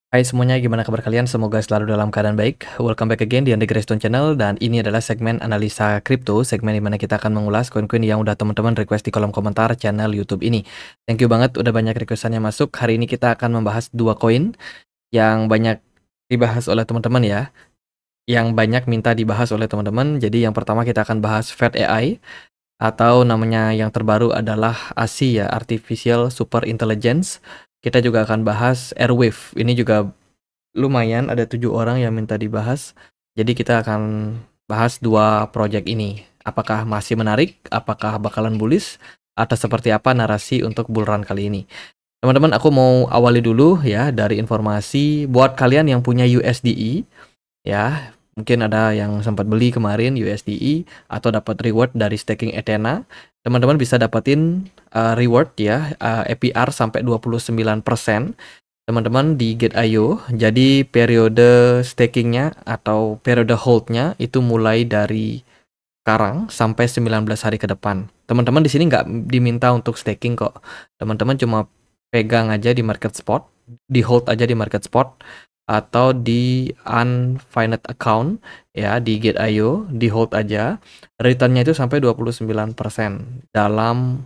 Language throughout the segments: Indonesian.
Hai semuanya, gimana kabar kalian? Semoga selalu dalam keadaan baik. Welcome back again di Andy Greystone Channel, dan ini adalah segmen analisa kripto, segmen dimana kita akan mengulas koin-koin yang udah teman-teman request di kolom komentar channel YouTube ini. Thank you banget udah banyak requestannya masuk. Hari ini kita akan membahas dua koin yang banyak dibahas oleh teman-teman ya, yang banyak minta dibahas oleh teman-teman. Jadi yang pertama kita akan bahas Fed AI, atau namanya yang terbaru adalah ASI ya, Artificial Super Intelligence. Kita juga akan bahas Airwave. Ini juga lumayan, ada 7 orang yang minta dibahas. Jadi kita akan bahas dua project ini. Apakah masih menarik? Apakah bakalan bullish? Atau seperti apa narasi untuk bull run kali ini? Teman-teman, aku mau awali dulu ya dari informasi buat kalian yang punya USDE ya. Mungkin ada yang sempat beli kemarin USDE atau dapat reward dari staking Ethena. Teman-teman bisa dapetin reward ya, APR sampai 29% teman-teman di Gate.io. Jadi periode stakingnya atau periode holdnya itu mulai dari sekarang sampai 19 hari ke depan. Teman-teman di sini nggak diminta untuk staking kok. Teman-teman cuma pegang aja di market spot, di hold aja di market spot, atau di unfined account ya di Gate.io, di hold aja. Returnnya itu sampai 29% dalam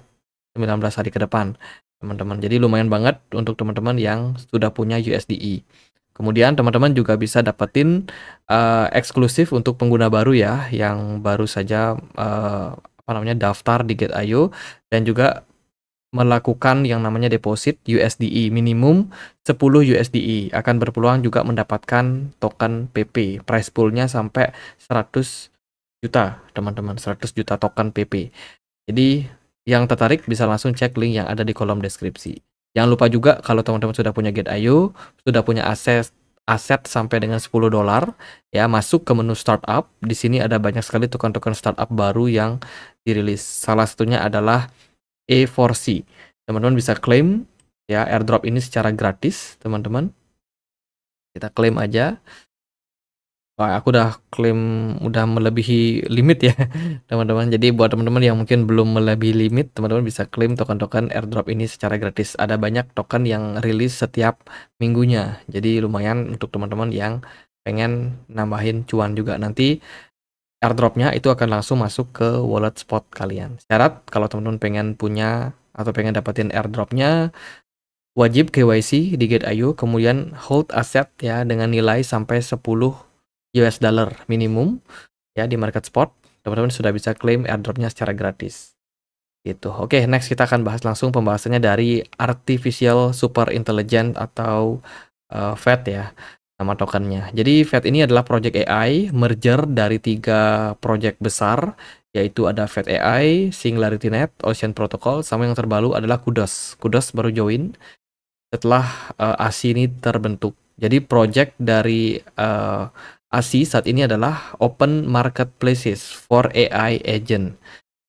19 hari ke depan, teman-teman. Jadi lumayan banget untuk teman-teman yang sudah punya USDE. Kemudian teman-teman juga bisa dapetin eksklusif untuk pengguna baru ya, yang baru saja daftar di Gate.io dan juga melakukan yang namanya deposit USDE minimum 10 USDE akan berpeluang juga mendapatkan token PP. Price poolnya sampai 100 juta, teman-teman. 100 juta token PP. Jadi yang tertarik bisa langsung cek link yang ada di kolom deskripsi. Jangan lupa juga kalau teman-teman sudah punya Gate.io, sudah punya aset sampai dengan $10 ya, masuk ke menu startup. Di sini ada banyak sekali token-token startup baru yang dirilis. Salah satunya adalah A4C. Teman-teman bisa klaim ya airdrop ini secara gratis, teman-teman. Kita klaim aja. Wah, aku udah klaim udah melebihi limit ya, teman-teman. Jadi buat teman-teman yang mungkin belum melebihi limit, teman-teman bisa klaim token-token airdrop ini secara gratis. Ada banyak token yang rilis setiap minggunya. Jadi lumayan untuk teman-teman yang pengen nambahin cuan juga. Nanti airdropnya itu akan langsung masuk ke wallet spot kalian. Syarat kalau teman-teman pengen punya atau pengen dapetin airdropnya, wajib KYC di Gate.io, kemudian hold aset ya dengan nilai sampai 10 US dollar minimum ya di market spot. Teman-teman sudah bisa claim airdropnya secara gratis gitu. Oke, next kita akan bahas langsung pembahasannya dari Artificial Super Intelligence atau FET ya, nama tokennya. Jadi FET ini adalah project AI merger dari 3 project besar, yaitu ada FET AI, SingularityNet, Ocean Protocol, sama yang terbaru adalah Kudos. Kudos baru join setelah ASI ini terbentuk. Jadi project dari ASI saat ini adalah Open Marketplaces for AI Agent.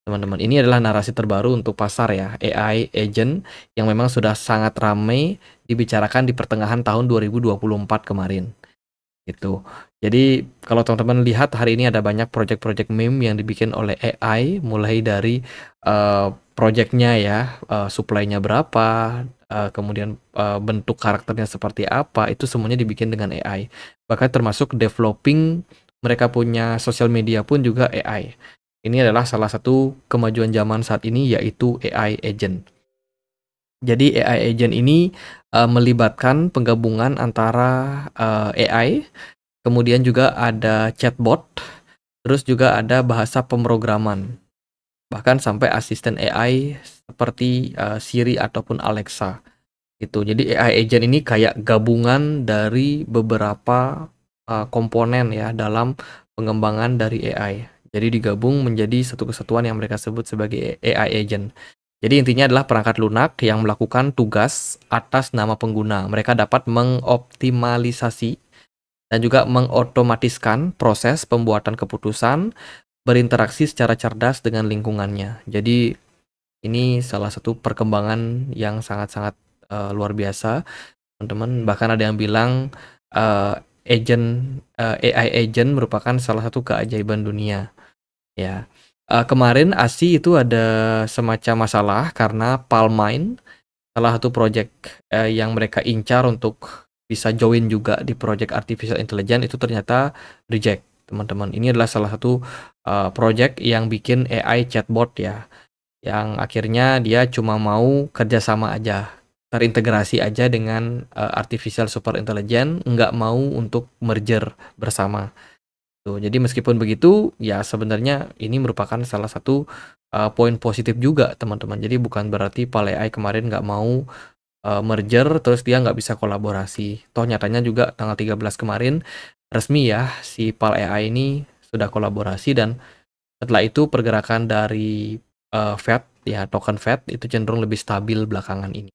Teman-teman, ini adalah narasi terbaru untuk pasar ya, AI Agent yang memang sudah sangat ramai dibicarakan di pertengahan tahun 2024 kemarin. Gitu. Jadi kalau teman-teman lihat hari ini ada banyak project-project meme yang dibikin oleh AI, mulai dari projectnya ya, supply-nya berapa, kemudian bentuk karakternya seperti apa, itu semuanya dibikin dengan AI. Bahkan termasuk developing mereka punya sosial media pun juga AI. Ini adalah salah satu kemajuan zaman saat ini, yaitu AI agent. Jadi AI agent ini melibatkan penggabungan antara AI, kemudian juga ada chatbot, terus juga ada bahasa pemrograman, bahkan sampai asisten AI seperti Siri ataupun Alexa. Gitu. Jadi AI agent ini kayak gabungan dari beberapa komponen ya dalam pengembangan dari AI. Jadi digabung menjadi satu kesatuan yang mereka sebut sebagai AI agent. Jadi intinya adalah perangkat lunak yang melakukan tugas atas nama pengguna. Mereka dapat mengoptimalisasi dan juga mengotomatiskan proses pembuatan keputusan, berinteraksi secara cerdas dengan lingkungannya. Jadi ini salah satu perkembangan yang sangat-sangat luar biasa, teman-teman. Bahkan ada yang bilang AI agent merupakan salah satu keajaiban dunia. Ya, kemarin ASI itu ada semacam masalah karena Palmine, salah satu project yang mereka incar untuk bisa join juga di project artificial intelligence itu ternyata reject, teman-teman. Ini adalah salah satu project yang bikin AI chatbot ya, yang akhirnya dia cuma mau kerjasama aja, terintegrasi aja dengan artificial super intelligence, nggak mau untuk merger bersama. Tuh, jadi meskipun begitu, ya sebenarnya ini merupakan salah satu poin positif juga, teman-teman. Jadi bukan berarti Pal AI kemarin nggak mau merger terus dia nggak bisa kolaborasi. Toh nyatanya juga tanggal 13 kemarin resmi ya si Pal AI ini sudah kolaborasi, dan setelah itu pergerakan dari Fed ya, token Fed itu cenderung lebih stabil belakangan ini.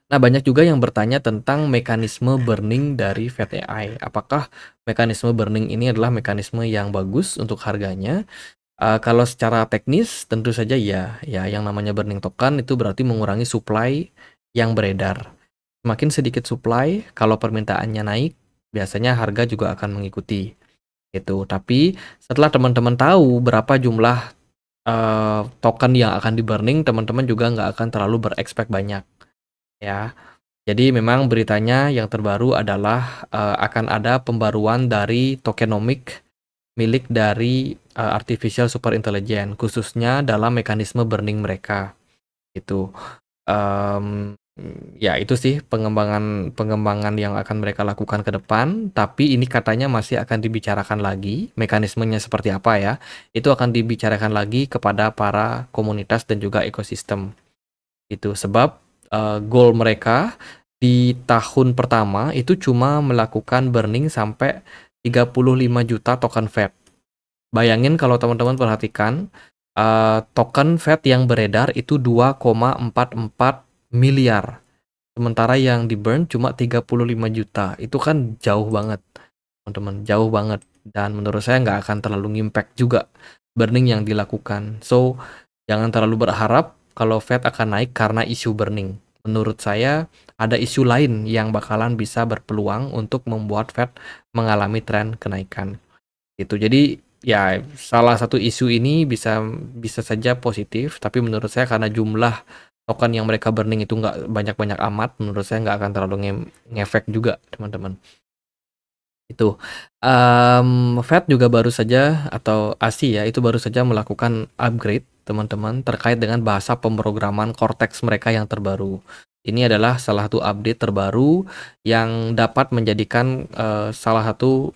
Nah, banyak juga yang bertanya tentang mekanisme burning dari Fed AI. Apakah mekanisme burning ini adalah mekanisme yang bagus untuk harganya? Kalau secara teknis tentu saja ya. Ya, yang namanya burning token itu berarti mengurangi supply yang beredar. Semakin sedikit supply, kalau permintaannya naik, biasanya harga juga akan mengikuti. Itu. Tapi setelah teman-teman tahu berapa jumlah token yang akan di burning, teman-teman juga nggak akan terlalu berekspek banyak. Ya, jadi memang beritanya yang terbaru adalah akan ada pembaruan dari tokenomic milik dari artificial super intelligence, khususnya dalam mekanisme burning mereka. Itu ya itu sih pengembangan yang akan mereka lakukan ke depan. Tapi ini katanya masih akan dibicarakan lagi, mekanismenya seperti apa ya. Itu akan dibicarakan lagi kepada para komunitas dan juga ekosistem. Itu sebab goal mereka di tahun pertama itu cuma melakukan burning sampai 35 juta token Fed. Bayangin kalau teman-teman perhatikan, token Fed yang beredar itu 2,44 miliar. Sementara yang di-burn cuma 35 juta. Itu kan jauh banget, teman-teman. Jauh banget. Dan menurut saya nggak akan terlalu ngimpact juga burning yang dilakukan. So, jangan terlalu berharap kalau Fed akan naik karena isu burning. Menurut saya, ada isu lain yang bakalan bisa berpeluang untuk membuat Fed mengalami tren kenaikan. Itu. Jadi ya salah satu isu ini bisa saja positif, tapi menurut saya karena jumlah token yang mereka burning itu nggak banyak-banyak amat, menurut saya nggak akan terlalu ngefek juga, teman-teman. Itu. Fed juga baru saja, atau ASI ya, itu baru saja melakukan upgrade, teman-teman, terkait dengan bahasa pemrograman Cortex mereka yang terbaru. Ini adalah salah satu update terbaru yang dapat menjadikan salah satu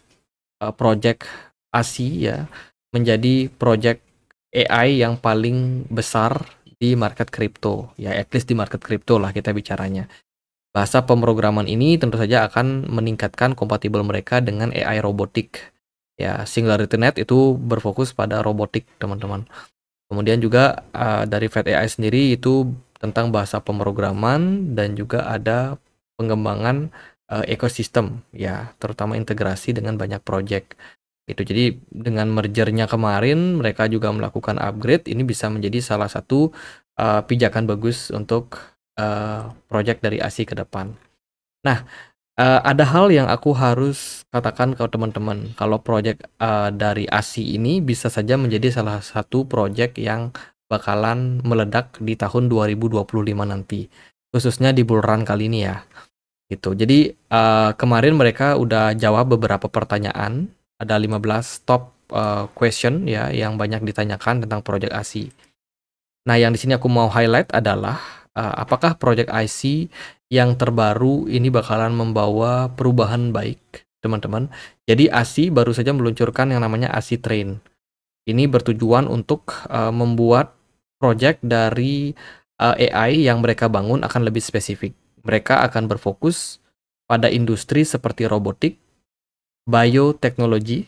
project ASI ya menjadi project AI yang paling besar di market kripto, ya at least di market kripto lah kita bicaranya. Bahasa pemrograman ini tentu saja akan meningkatkan kompatibel mereka dengan AI robotik. Ya, SingularityNet itu berfokus pada robotik, teman-teman. Kemudian juga dari Fed AI sendiri itu tentang bahasa pemrograman, dan juga ada pengembangan ekosistem, ya, terutama integrasi dengan banyak project. Itu. Jadi dengan mergernya kemarin mereka juga melakukan upgrade, ini bisa menjadi salah satu pijakan bagus untuk project dari ASI ke depan. Nah, ada hal yang aku harus katakan ke teman-teman, kalau project dari ASI ini bisa saja menjadi salah satu project yang bakalan meledak di tahun 2025 nanti, khususnya di bull run kali ini ya. Gitu. Jadi kemarin mereka udah jawab beberapa pertanyaan, ada 15 top question ya yang banyak ditanyakan tentang project ASI. Nah, yang di sini aku mau highlight adalah apakah project IC yang terbaru ini bakalan membawa perubahan baik, teman-teman. Jadi ASI baru saja meluncurkan yang namanya ASI Train. Ini bertujuan untuk membuat project dari AI yang mereka bangun akan lebih spesifik. Mereka akan berfokus pada industri seperti robotik, bioteknologi,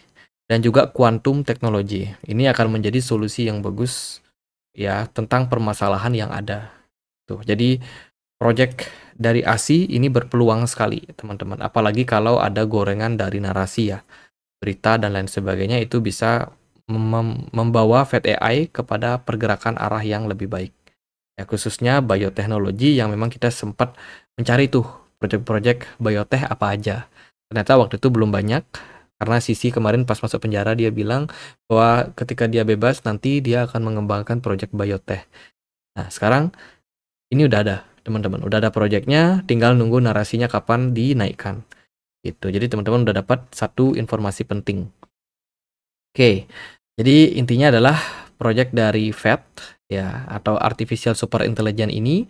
dan juga quantum teknologi. Ini akan menjadi solusi yang bagus ya tentang permasalahan yang ada. Tuh. Jadi project dari ASI ini berpeluang sekali, teman-teman. Apalagi kalau ada gorengan dari narasi ya, berita dan lain sebagainya, itu bisa membawa Fed AI kepada pergerakan arah yang lebih baik. Ya, khususnya bioteknologi yang memang kita sempat mencari tuh project-project biotech apa aja. Ternyata waktu itu belum banyak, karena Sisi kemarin pas masuk penjara dia bilang bahwa ketika dia bebas nanti dia akan mengembangkan project biotech. Nah, sekarang ini udah ada. teman-teman. Udah ada projectnya, tinggal nunggu narasinya kapan dinaikkan. Gitu. Jadi teman-teman udah dapat satu informasi penting. Oke, jadi intinya adalah project dari Fed ya atau Artificial Super Intelligence ini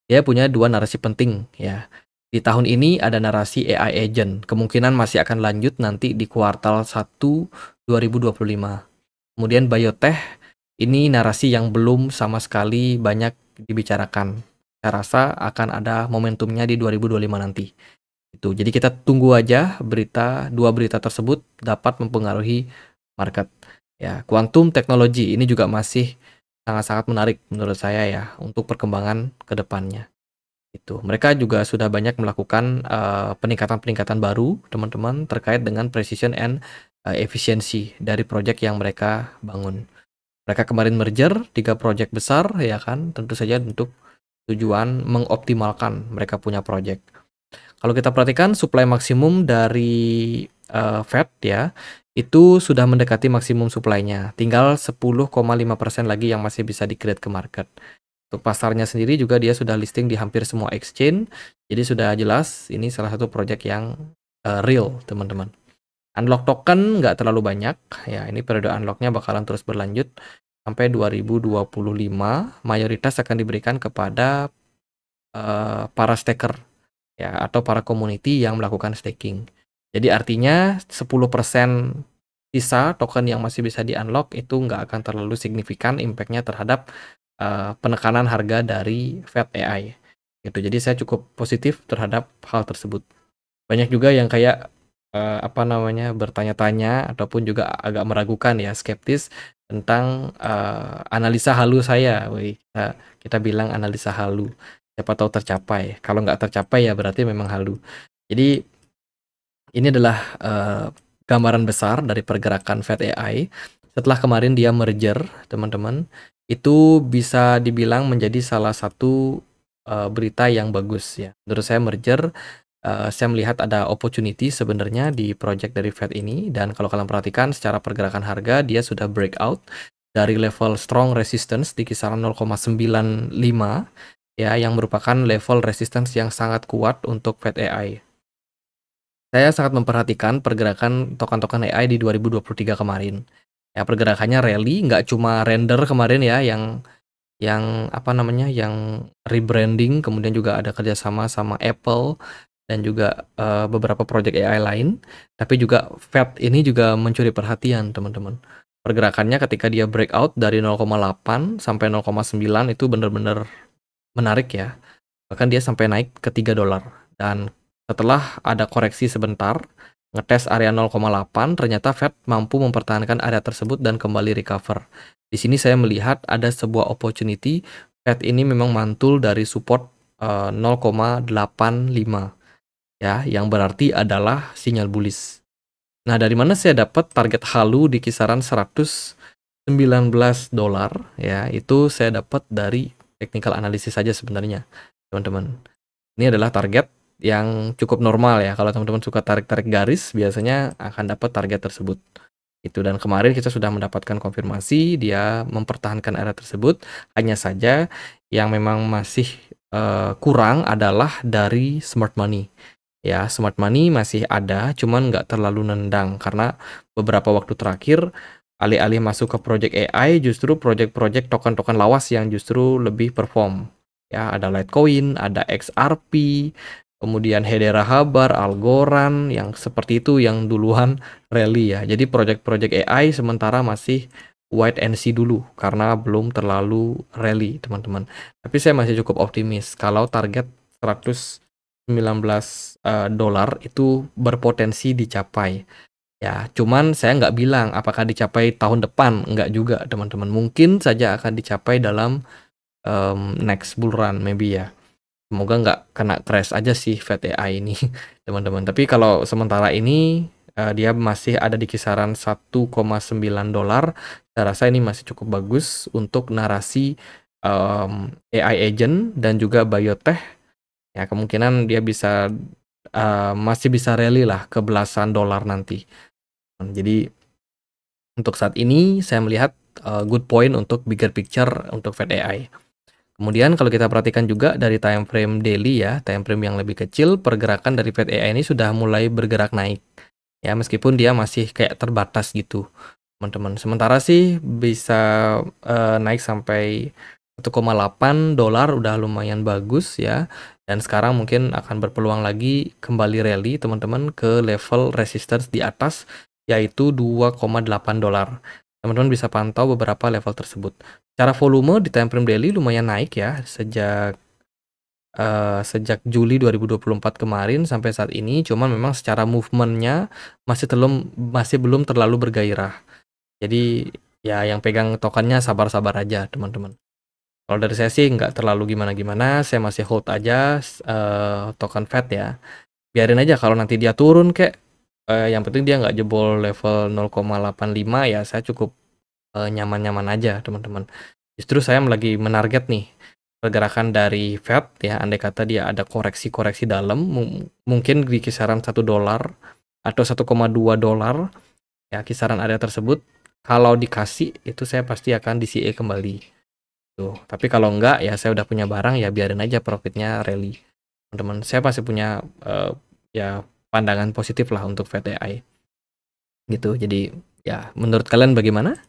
dia punya dua narasi penting ya. Di tahun ini ada narasi AI agent, kemungkinan masih akan lanjut nanti di kuartal 1 2025. Kemudian biotech ini narasi yang belum sama sekali banyak dibicarakan. Saya rasa akan ada momentumnya di 2025 nanti. Itu. Jadi kita tunggu aja dua berita tersebut dapat mempengaruhi market. Ya, quantum technology ini juga masih sangat-sangat menarik menurut saya ya untuk perkembangan ke depannya. Itu. Mereka juga sudah banyak melakukan peningkatan-peningkatan baru teman-teman terkait dengan precision and efficiency dari project yang mereka bangun. Mereka kemarin merger 3 project besar ya kan, tentu saja untuk tujuan mengoptimalkan mereka punya project. Kalau kita perhatikan supply maksimum dari Fed ya, itu sudah mendekati maksimum supply-nya. Tinggal 10,5% lagi yang masih bisa di-create ke market. Untuk pasarnya sendiri juga dia sudah listing di hampir semua exchange. Jadi sudah jelas ini salah satu project yang real, teman-teman. Unlock token nggak terlalu banyak. Ya, ini periode unlock-nya bakalan terus berlanjut sampai 2025. Mayoritas akan diberikan kepada para staker ya atau para community yang melakukan staking. Jadi artinya 10% sisa token yang masih bisa di-unlock itu nggak akan terlalu signifikan impact-nya terhadap penekanan harga dari Fed AI. Gitu. Jadi saya cukup positif terhadap hal tersebut. Banyak juga yang kayak bertanya-tanya ataupun juga agak meragukan ya, skeptis tentang analisa halu saya. Kita bilang analisa halu. Siapa tahu tercapai. Kalau nggak tercapai ya berarti memang halu. Jadi ini adalah gambaran besar dari pergerakan Fed AI. Setelah kemarin dia merger, teman-teman, itu bisa dibilang menjadi salah satu berita yang bagus ya. Menurut saya merger, saya melihat ada opportunity sebenarnya di project dari Fed ini. Dan kalau kalian perhatikan secara pergerakan harga, dia sudah breakout dari level strong resistance di kisaran 0,95 ya, yang merupakan level resistance yang sangat kuat untuk Fed AI. Saya sangat memperhatikan pergerakan token-token AI di 2023 kemarin. Ya, pergerakannya rally, nggak cuma render kemarin ya, yang rebranding, kemudian juga ada kerjasama sama Apple dan juga beberapa project AI lain. Tapi juga Fed ini juga mencuri perhatian, teman-teman. Pergerakannya ketika dia breakout dari 0,8 sampai 0,9 itu benar-benar menarik ya. Bahkan dia sampai naik ke 3 dolar. Dan setelah ada koreksi sebentar, ngetes area 0,8, ternyata Fed mampu mempertahankan area tersebut dan kembali recover. Di sini saya melihat ada sebuah opportunity. Fed ini memang mantul dari support 0,85 ya, yang berarti adalah sinyal bullish. Nah, dari mana saya dapat target halu di kisaran 119 dolar ya, itu saya dapat dari technical analysis saja sebenarnya, teman-teman. Ini adalah target yang cukup normal ya. Kalau teman-teman suka tarik-tarik garis, biasanya akan dapat target tersebut. Itu, dan kemarin kita sudah mendapatkan konfirmasi dia mempertahankan area tersebut. Hanya saja yang memang masih kurang adalah dari smart money. Ya, smart money masih ada, cuman nggak terlalu nendang karena beberapa waktu terakhir alih-alih masuk ke project AI, justru project-project token-token lawas yang justru lebih perform. Ya, ada Litecoin, ada XRP, kemudian Hedera Habar, Algorand, yang seperti itu yang duluan rally ya. Jadi project-project AI sementara masih wait and see dulu karena belum terlalu rally, teman-teman. Tapi saya masih cukup optimis kalau target 119 dolar itu berpotensi dicapai. Ya, cuman saya nggak bilang apakah dicapai tahun depan, nggak juga, teman-teman. Mungkin saja akan dicapai dalam next bull run, maybe ya. Semoga nggak kena crash aja sih Fed AI ini, teman-teman. Tapi kalau sementara ini dia masih ada di kisaran 1,9 dolar. Saya rasa ini masih cukup bagus untuk narasi AI agent dan juga biotech. Ya, kemungkinan dia bisa masih bisa rally lah ke belasan dolar nanti. Jadi untuk saat ini saya melihat good point untuk bigger picture untuk Fed AI. Kemudian kalau kita perhatikan juga dari time frame daily ya, time frame yang lebih kecil, pergerakan dari FedAI ini sudah mulai bergerak naik. Ya, meskipun dia masih kayak terbatas gitu, teman-teman. Sementara sih bisa naik sampai 1,8 dolar udah lumayan bagus ya. Dan sekarang mungkin akan berpeluang lagi kembali rally teman-teman ke level resistance di atas yaitu 2,8 dolar. Teman-teman bisa pantau beberapa level tersebut. Secara volume di time frame daily lumayan naik ya sejak Juli 2024 kemarin sampai saat ini. Cuman memang secara movementnya masih belum terlalu bergairah. Jadi ya yang pegang tokennya sabar-sabar aja teman-teman. Kalau dari saya sih nggak terlalu gimana-gimana, saya masih hold aja token Fed ya. Biarin aja kalau nanti dia turun yang penting dia nggak jebol level 0,85 ya, saya cukup nyaman-nyaman aja teman-teman. Justru saya lagi menarget nih pergerakan dari Fed ya, andai kata dia ada koreksi-koreksi dalam, mungkin di kisaran 1 dolar atau 1,2 dolar ya, kisaran area tersebut. Kalau dikasih itu saya pasti akan DCA kembali tuh. Tapi kalau enggak ya saya udah punya barang ya biarin aja profitnya rally teman-teman. Saya pasti punya ya pandangan positif lah untuk FedAI gitu. Jadi ya menurut kalian bagaimana?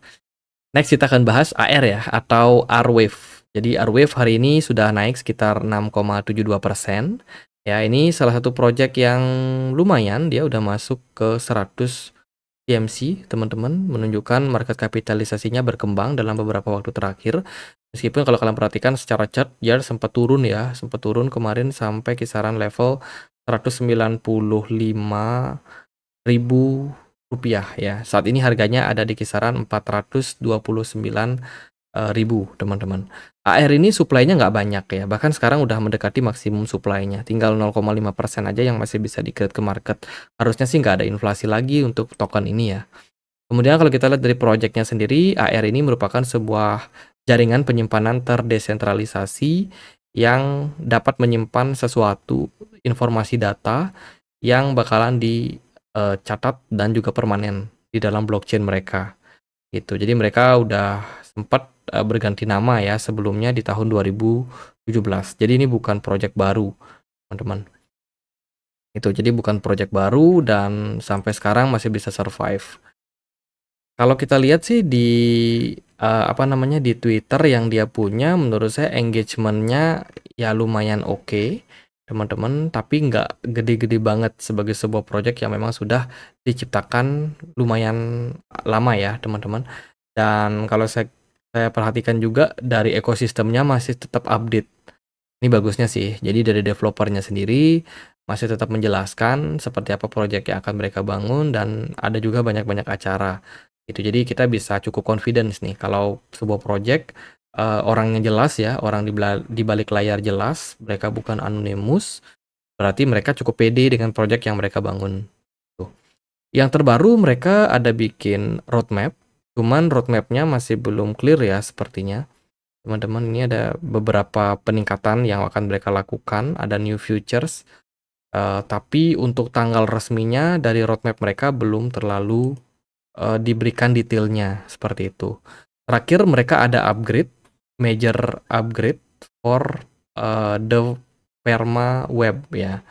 Next kita akan bahas AR ya, atau R-Wave. Jadi R-Wave hari ini sudah naik sekitar 6,72%. Ya, ini salah satu project yang lumayan, dia udah masuk ke 100 TMC, teman-teman, menunjukkan market kapitalisasinya berkembang dalam beberapa waktu terakhir. Meskipun kalau kalian perhatikan secara chart, dia sempat turun ya, sempat turun kemarin sampai kisaran level 195.000 rupiah ya. Saat ini harganya ada di kisaran 429.000 teman-teman. AR ini supply-nya nggak banyak ya, bahkan sekarang udah mendekati maksimum supply-nya, tinggal 0,5% aja yang masih bisa di-create ke market. Harusnya sih nggak ada inflasi lagi untuk token ini ya. Kemudian kalau kita lihat dari project-nya sendiri, AR ini merupakan sebuah jaringan penyimpanan terdesentralisasi yang dapat menyimpan sesuatu informasi data yang bakalan dicatat dan juga permanen di dalam blockchain mereka gitu. Jadi mereka udah sempat berganti nama ya sebelumnya di tahun 2017. Jadi ini bukan project baru, teman-teman. Itu jadi bukan project baru dan sampai sekarang masih bisa survive. Kalau kita lihat sih di Twitter yang dia punya, menurut saya engagement-nya ya lumayan oke, teman-teman, tapi nggak gede-gede banget sebagai sebuah project yang memang sudah diciptakan lumayan lama ya, teman-teman. Dan kalau saya perhatikan juga dari ekosistemnya masih tetap update. Ini bagusnya sih. Jadi dari developernya sendiri masih tetap menjelaskan seperti apa project yang akan mereka bangun dan ada juga banyak-banyak acara. Itu jadi kita bisa cukup confidence nih kalau sebuah project orangnya jelas ya, orang di balik layar jelas, mereka bukan anonymous, berarti mereka cukup pede dengan project yang mereka bangun. Tuh. Yang terbaru mereka ada bikin roadmap, cuman roadmapnya masih belum clear ya sepertinya. Teman-teman, ini ada beberapa peningkatan yang akan mereka lakukan, ada new features, tapi untuk tanggal resminya dari roadmap mereka belum terlalu diberikan detailnya seperti itu. Terakhir mereka ada major upgrade for the Perma Web ya.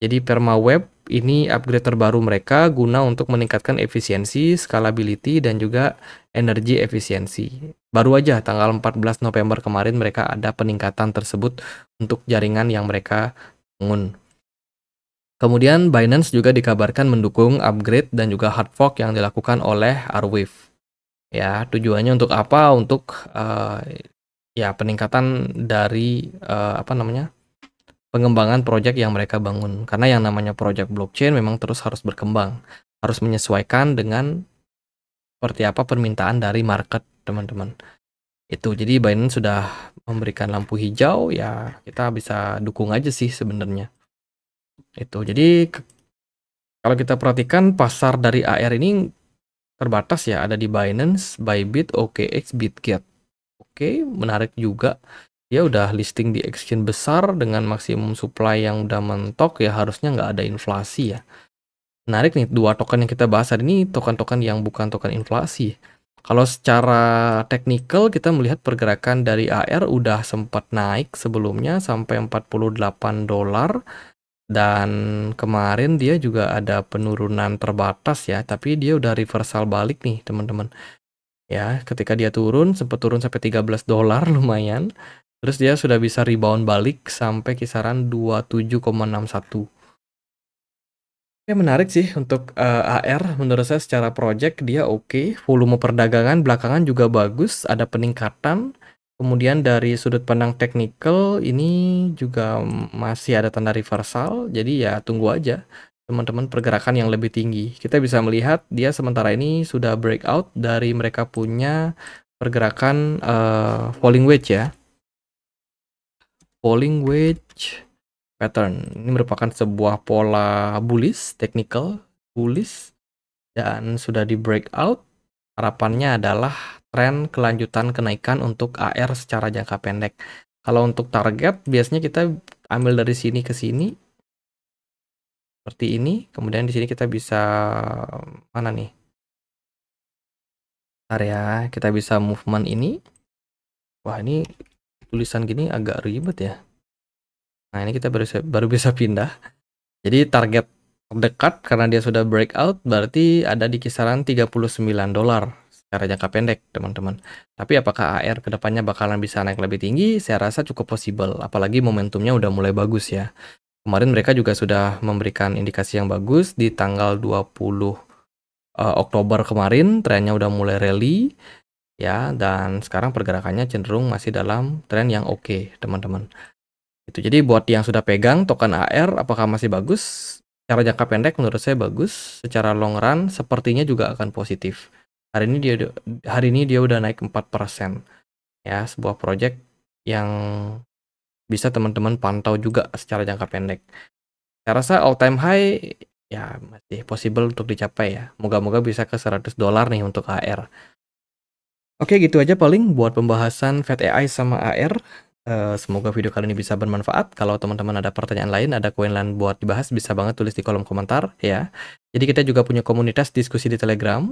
Jadi Perma Web ini upgrade terbaru mereka guna untuk meningkatkan efisiensi, scalability, dan juga energi efisiensi. Baru aja tanggal 14 November kemarin mereka ada peningkatan tersebut untuk jaringan yang mereka bangun. Kemudian Binance juga dikabarkan mendukung upgrade dan juga hard fork yang dilakukan oleh R-Wave. Ya, tujuannya untuk apa? Untuk ya peningkatan dari pengembangan project yang mereka bangun. Karena yang namanya project blockchain memang terus harus berkembang, harus menyesuaikan dengan seperti apa permintaan dari market, teman-teman. Itu jadi Binance sudah memberikan lampu hijau, ya kita bisa dukung aja sih sebenarnya. Itu jadi kalau kita perhatikan pasar dari AR ini terbatas ya, ada di Binance, Bybit, OKX, Bitget. Oke, menarik juga. Dia udah listing di exchange besar dengan maksimum supply yang udah mentok ya, harusnya nggak ada inflasi ya. Menarik nih, dua token yang kita bahas hari ini token-token yang bukan token inflasi. Kalau secara teknikal kita melihat pergerakan dari AR udah sempat naik sebelumnya sampai $48 dan kemarin dia juga ada penurunan terbatas ya, tapi dia udah reversal balik nih teman-teman. Ya, ketika dia turun sempat turun sampai $13 lumayan. Terus dia sudah bisa rebound balik sampai kisaran 27,61. Ya menarik sih untuk AR menurut saya secara project dia oke, volume perdagangan belakangan juga bagus, ada peningkatan. Kemudian dari sudut pandang technical ini juga masih ada tanda reversal, jadi ya tunggu aja teman-teman pergerakan yang lebih tinggi. Kita bisa melihat dia sementara ini sudah breakout dari mereka punya pergerakan falling wedge ya. Falling wedge pattern. Ini merupakan sebuah pola bullish, technical bullish, dan sudah di breakout. Harapannya adalah tren kelanjutan kenaikan untuk AR secara jangka pendek. Kalau untuk target, biasanya kita ambil dari sini ke sini, seperti ini. Kemudian di sini kita bisa, mana nih? Area, kita bisa movement ini. Wah, ini tulisan gini agak ribet ya. Nah, ini kita baru bisa pindah. Jadi target terdekat karena dia sudah breakout berarti ada di kisaran $39 secara jangka pendek teman-teman. Tapi apakah AR kedepannya bakalan bisa naik lebih tinggi? Saya rasa cukup possible, apalagi momentumnya udah mulai bagus ya. Kemarin mereka juga sudah memberikan indikasi yang bagus di tanggal 20 Oktober kemarin, trennya udah mulai rally ya, dan sekarang pergerakannya cenderung masih dalam tren yang oke teman-teman. Itu jadi buat yang sudah pegang token AR apakah masih bagus? Secara jangka pendek menurut saya bagus, secara long run sepertinya juga akan positif. Hari ini dia udah naik 4%. Ya, sebuah project yang bisa teman-teman pantau juga secara jangka pendek. Saya rasa all time high ya masih possible untuk dicapai ya. Moga-moga bisa ke $100 nih untuk AR. Oke, gitu aja paling buat pembahasan Fed AI sama AR. Semoga video kali ini bisa bermanfaat. Kalau teman-teman ada pertanyaan lain, ada koin lain buat dibahas, bisa banget tulis di kolom komentar ya. Jadi kita juga punya komunitas diskusi di Telegram.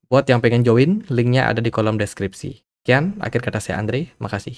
Buat yang pengen join, linknya ada di kolom deskripsi. Sekian, akhir kata saya Andre, makasih.